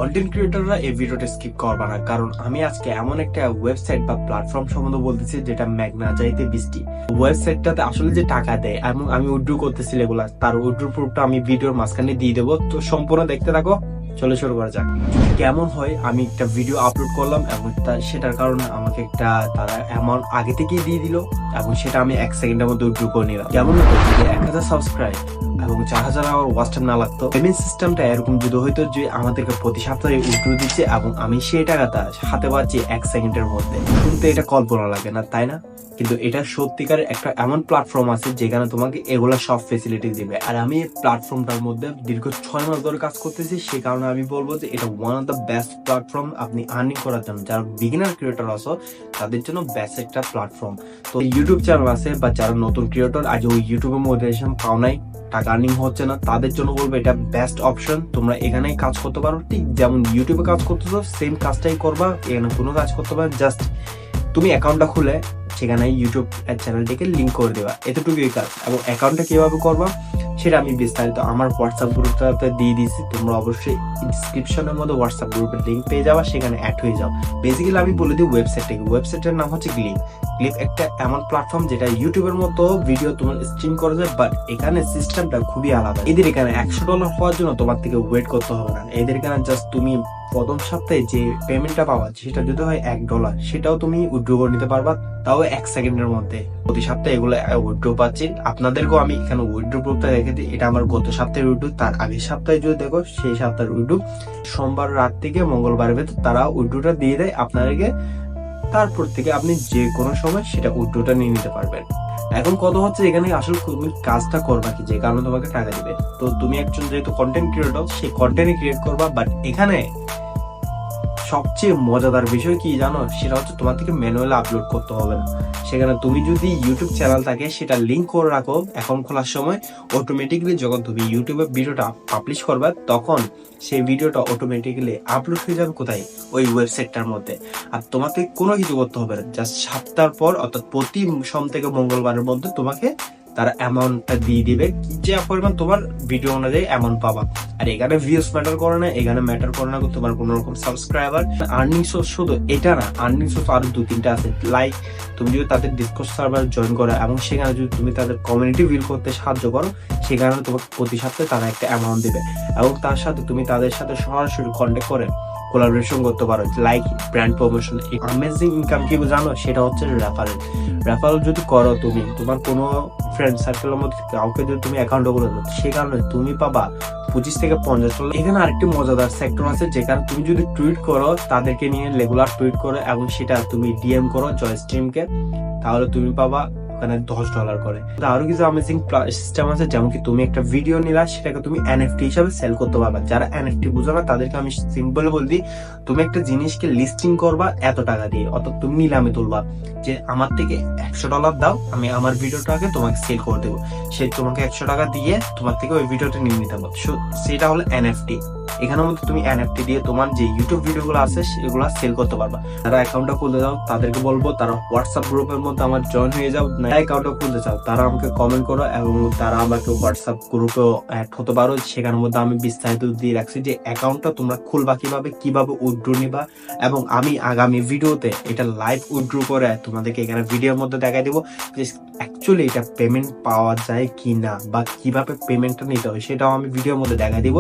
Content ক্রিয়েটররা এই ভিডিওটা skip করবা না, কারণ আমি আজকে এমন একটা ওয়েবসাইট বা প্ল্যাটফর্ম সম্বন্ধে বলতেছি যেটা মেঘনা চাইতে বৃষ্টি। ওয়েবসাইটটাতে আসলে যে টাকা দেয় এবং আমি উইথড্র করতেছি রেগুলার, তার উইথড্র প্রুফটা আমি ভিডিওর মাঝখানে দিয়ে দেবো। তো সম্পূর্ণ দেখতে থাকো, চলে শুরু করা যাক। কেমন হয়, আমি একটা ভিডিও আপলোড করলাম এবং সেটার কারণে আমাকে একটা তারা অ্যামাউন্ট আগে থেকেই দিয়ে দিল এবং সেটা আমি 1 সেকেন্ডের মধ্যে উইথড্র করে নিলাম। কেমন হতো যদি 1000 সাবস্ক্রাইব এবং 4000 আওয়ার ওয়াচ টাইম না লাগতো। পেমেন্ট সিস্টেমটা এরকম যদি হইতো যে আমাদেরকে প্রতি সপ্তাহে উইথড্র দিচ্ছে এবং আমি সেই টাকাটা হাতে পাচ্ছি 1 সেকেন্ডের মধ্যে, কিন্তু এটা কল্পনা লাগে না, তাই না? কিন্তু এটা সত্যিকার একটা এমন প্ল্যাটফর্ম আছে যেখানে তোমাকে এগুলা সব ফেসিলিটি দিবে। আর আমি এই প্ল্যাটফর্মটার মধ্যে দীর্ঘ 6 মাস ধরে কাজ করতেছি, সেই কারণে আমি বলবো যে এটা one of the best platform আপনি আর্নিং করার জন্য। যারা বিগিনার ক্রিয়েটর আছো তাদের জন্য বেস্ট একটা প্ল্যাটফর্ম। তো ইউটিউব চ্যানেল আছে বা যারা নতুন ক্রিয়েটর আজ ওই ইউটিউবে মোটিভেশন পাও নাই, টাকা আর্নিং হচ্ছে না, তাদের জন্য বলবো এটা বেস্ট অপশন। তোমরা এখানেই কাজ করতে পারো, ঠিক যেমন ইউটিউবে কাজ করতেছো সেম কাজটাই করবা। এখানে কোনো কাজ করতে পারো, জাস্ট তুমি অ্যাকাউন্টটা খুলে সেখানে ইউটিউব চ্যানেলটিকে লিঙ্ক করে দেওয়া, এতটুকুই কাজ। এবং অ্যাকাউন্টটা কিভাবে করবা সেটা আমি বিস্তারিত আমার হোয়াটসঅ্যাপ গ্রুপটাতে দিয়ে দিয়েছি। তোমরা অবশ্যই ডিসক্রিপশনের মধ্যে হোয়াটসঅ্যাপ গ্রুপের লিঙ্ক পেয়ে যাবা, সেখানে অ্যাড হয়ে যাও। বেসিক্যালি আমি বলে দিই ওয়েবসাইটের নাম হচ্ছে গ্লিপ একটা এমন প্ল্যাটফর্ম যেটা ইউটিউবের মতো ভিডিও তোমার স্ট্রিম করা যায়, বাট এখানে সিস্টেমটা খুবই আলাদা। এদের এখানে $100 হওয়ার জন্য তোমার থেকে ওয়েট করতে হবে না। এদের এখানে জাস্ট তুমি প্রথম সপ্তাহে যে পেমেন্টটা পাবা সেটা যদি হয় $1, সেটাও তুমি উইথড্র করে নিতে পারবা, তাও 1 সেকেন্ডের মধ্যে। প্রতি সপ্তাহে এগুলো উইথড্র পাচ্ছি। আপনাদেরকেও আমি এখানে উইথড্র প্রুফটা রেখে দিই। এটা আমার গত সপ্তাহের উইথড্র, তার আগের সপ্তাহে যদি দেখো সেই সপ্তাহের উইথড্র। সোমবার রাত থেকে মঙ্গলবারের ভেতর তারা উইথড্রটা দিয়ে দেয় আপনাদেরকে। তারপর থেকে আপনি যে কোনো সময় সেটা উইথড্রটা নিয়ে নিতে পারবেন। এখন কত হচ্ছে এখানে আসলে তুমি কাজটা করবা কি, যে কারণে তোমাকে টাকা দিবে। তো তুমি একজন যেহেতু কন্টেন্ট ক্রিয়েটর, সেই কন্টেন্ট ক্রিয়েট করবা, বাট এখানে সবচেয়ে মজাদার বিষয় কি জানো, সেটা হচ্ছে তোমার থেকে ম্যানুয়ালি আপলোড করতে হবে না। সেখানে তুমি যদি ইউটিউব চ্যানেল থাকে সেটা লিঙ্ক করে রাখো অ্যাকাউন্ট খোলার সময়, অটোমেটিক্যালি যখন তুমি ইউটিউবে ভিডিওটা পাবলিশ করবে তখন সেই ভিডিওটা অটোমেটিক্যালি আপলোড হয়ে যাবে কোথায়, ওই ওয়েবসাইটটার মধ্যে। আর তোমাকে কোনো কিছু করতে হবে না, জাস্ট সপ্তাহ পর অর্থাৎ প্রতি সোম থেকে মঙ্গলবারের মধ্যে তোমাকে তারা অ্যামাউন্টটা দিয়ে দিবে, যে পরিমাণ তোমার ভিডিও অনুযায়ী অ্যামাউন্ট পাবা। আর এখানে ভিউজ ম্যাটার করে না, এখানে ম্যাটার করে না তোমার কোনো রকম সাবস্ক্রাইবার। আর্নিং সোর্স শুধু এটা না, আর্নিং সোর্স আরো 2-3টা আছে। লাইক তুমি যদি তাদের ডিসকর্ড সার্ভার জয়েন করো এবং সেখানে যদি তুমি তাদের কমিউনিটি বিল্ড করতে সাহায্য করো, সেখানে তোমাকে প্রতি সপ্তাহে তারা একটা অ্যামাউন্ট দেবে। এবং তার সাথে তুমি তাদের সাথে সরাসরি কন্ট্যাক্ট করে কোলাবোরেশন করতে পারো, like brand promotion. Amazing income কি জানো, সেটা হচ্ছে রেফারেল যদি করো তুমি, তোমার কোনো ফ্রেন্ড সার্কেলের মধ্যে কাউকে যদি তুমি অ্যাকাউন্ট করে দাও, সে কারণে তুমি পাবা $25 থেকে $50। এখানে আরেকটি মজাদার সেক্টর আছে, যেখানে তুমি যদি টুইট করো তাদেরকে নিয়ে রেগুলার টুইট করো এবং সেটা তুমি ডিএম করো জয়স্ট্রিমকে, তাহলে তুমি পাবা ওখানে $10 করে। আরো কিছু অ্যামেজিং সিস্টেম আছে, যেমন কি তুমি একটা ভিডিও নিলা, সেটাকে তুমি এনএফটি হিসাবে সেল করতে পারবা। যারা এনএফটি বুঝো না তাদেরকে আমি সিম্পল বল দিই, তুমি একটা জিনিসকে লিস্টিং করবা এত টাকা দিয়ে, অর্থাৎ তুমি নিলামে তুলবা যে আমার থেকে $100 দাও, আমি আমার ভিডিওটাকে তোমাকে সেল করে দেবো। সে তোমাকে $100 দিয়ে তোমার থেকে ওই ভিডিওটা নিয়ে নিতে পারবে, সেটা হলো এনএফটি। এখানের মধ্যে তুমি এনএফটি দিয়ে তোমার যে ইউটিউব ভিডিওগুলো আছে সেগুলো সেল করতে পারবা। যারা অ্যাকাউন্টটা খুলতে যাও তাদেরকে বলবো তারা হোয়াটসঅ্যাপ গ্রুপের মধ্যে আমার জয়েন হয়ে যাও। অ্যাকাউন্টটা খুলতে চাও তারা আমাকে কমেন্ট করো এবং তারা আমাকে হোয়াটসঅ্যাপ গ্রুপেও অ্যাড হতে পারো। সেখানের মধ্যে আমি বিস্তারিত দিয়ে রাখছি যে অ্যাকাউন্টটা তোমরা খুলবা কিভাবে উইথড্র নিবা, এবং আমি আগামী ভিডিওতে এটা লাইভ উইথড্র করে তোমাদেরকে এখানে ভিডিওর মধ্যে দেখাই দেবো যে অ্যাকচুয়ালি এটা পেমেন্ট পাওয়া যায় কি না বা কিভাবে পেমেন্টটা নিতে হয়, সেটাও আমি ভিডিওর মধ্যে দেখাই দিব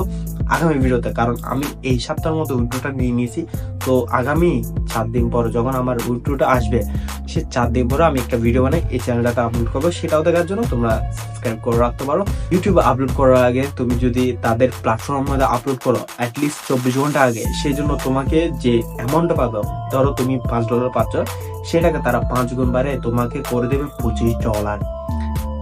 আগামী ভিডিওতে। কারণ আমি এই সপ্তাহের মধ্যে উইথড্রটা নিয়ে নিয়েছি, তো আগামী 4 দিন পর যখন আমার উইথড্রটা আসবে, সে 4 দিন পরে আমি একটা ভিডিও বানাই এই চ্যানেলটাতে আপলোড করবো। সেটাও দেখার জন্য তোমরা সাবস্ক্রাইব করে রাখতে পারো। ইউটিউবে আপলোড করার আগে তুমি যদি তাদের প্ল্যাটফর্মের মধ্যে আপলোড করো অ্যাটলিস্ট 24 ঘন্টা আগে, সেই জন্য তোমাকে যে অ্যামাউন্টটা পাবে, ধরো তুমি $5 পাচ্ছ, সেটাকে তারা 5 গুণ বাড়ে তোমাকে করে দেবে $25।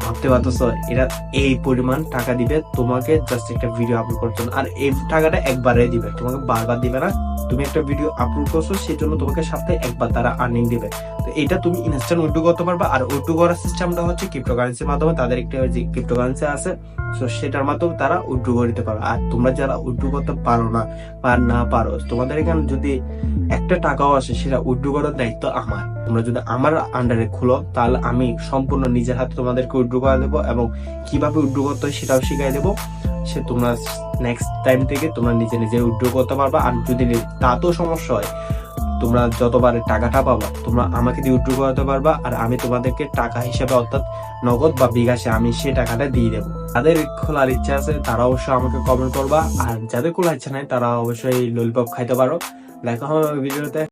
ভাবতে পারতেছো, এরা এই পরিমাণ টাকা দিবে তোমাকে জাস্ট একটা ভিডিও আপলোড করার জন্য। আর এই টাকাটা একবারে দিবে, তোমাকে বারবার দিবে না। তুমি একটা ভিডিও আপলোড করছো সেই জন্য তোমাকে সপ্তাহে একবার তারা আর্নিং দিবে। তো এটা তুমি ইনস্ট্যান্ট উইথড্র করতে পারবা। আর উইথড্র করার সিস্টেমটা হচ্ছে ক্রিপ্টোকারেন্সির মাধ্যমে, তাদের একটা যে ক্রিপ্টোকারেন্সি আছে তো সেটার মাধ্যমে তারা উইথড্র করে দিতে পারো। আর তোমরা যারা উইথড্র করতে পারো না বা না পারো, তোমাদের এখানে যদি একটা টাকাও আসে সেটা উইথড্র করার দায়িত্ব আমার। তোমরা যদি আমার আন্ডারে খুলো তাহলে আমি সম্পূর্ণ নিজের হাতে তোমাদেরকে উইথড্র করে দেবো এবং কিভাবে উইথড্র করতে হয় সেটাও শিখাই দেবো। সে তোমরা নেক্সট টাইম থেকে তোমরা নিজে নিজে উইথড্র করতে পারবা। আর যদি তাতেও সমস্যা হয়, তোমরা যতবার টাকাটা পাবা তোমরা আমাকে দিয়ে উইথড্র করতে পারবা, আর আমি তোমাদেরকে টাকা হিসেবে অর্থাৎ নগদ বা বিকাশে আমি সেই টাকাটা দিয়ে দেবো। যাদের খোলার ইচ্ছা আছে তারা অবশ্যই আমাকে কমেন্ট করবা, আর যাদের খোলার ইচ্ছা নাই তারা অবশ্যই ললিপপ খাইতে পারো। দেখা হবে ভিডিওতে।